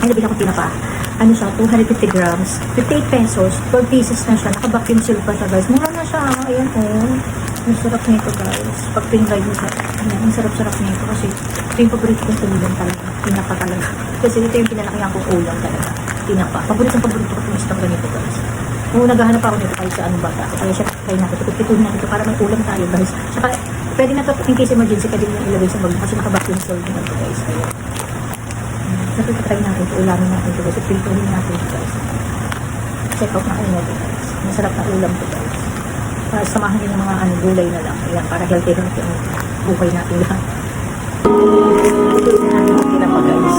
Ay, nabili ako tinapa. Ano siya, 250 grams, 58 pesos, 12 pieces na siya. Naka-vacuum seal pa siya, guys. Mura na siya. Ayan, oh. Ang sarap nito, guys. Pag pinride mo siya, ayan, ang sarap-sarap nito. Kasi ito yung paborito kong ulam talaga. Tinapa talaga. Kasi ito yung pinalakihan kong ulam talaga. Tinapa. Paborito ko itong stock ganito, guys. Oo, naghahanap ako nito kahit sa anong bata. Kaya siya, kaya natin, tutupituhin natin ito para may ulam tayo, guys. Saka, pwede na ito, in case emergency, pwede mo ilagay sa bag kasi naka-vacuum seal din ito, guys. Kaya, so, try natin ito, ulamin natin ito, guys. Piltuhin natin ito, guys. Check out na kayo natin, guys. Masarap na ulam ito, guys. Para samahan din ng mga gulay na lang. Ayan, para healthy yung buhay natin lang. Piltuhin na natin ito pa, guys.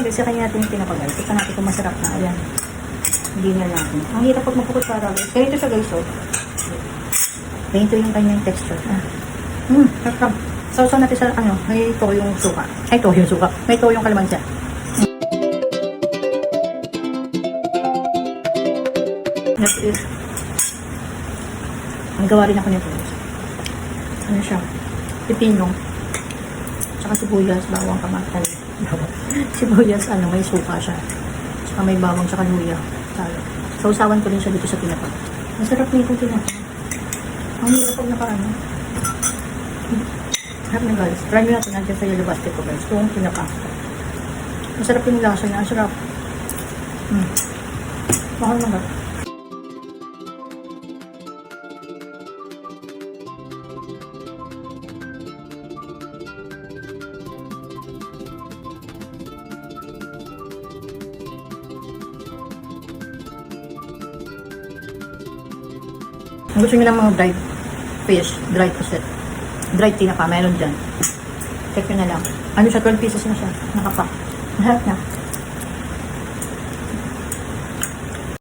Kasi kanya natin yung pinapagay. Ito natin kung masarap na. Ayan. Hindi na natin. Ang hirap pag magpukot para guys. Ganito siya guys. Oh. Ganito yung kanyang texture. Sarap. Sausaw natin sa may toyong suka. Ay, toyong suka. May toyong kalamansi. Next is ang gawa rin ako nito. Ano siya? Pipino. Tsaka sibuyas, bawang, kamatay. Sibuyas, may suka siya. Tsaka may bawang, tsaka luya. Sausawan ko rin siya dito sa tinapa. Masarap na itong tinapa. Ang hirap pag nakaano. Harap na guys. Try nyo natin nandiyan sa yellow basket ko guys. Itong tinapa. Masarap yung lasa niya. Ang sarap. Mahal na guys. Kung gusto nyo lang mga dried fish, dried puset, dried tinapa, meron dyan. Check nyo na lang. Ano siya, 12 pieces na siya. Nakapack. Maharap na.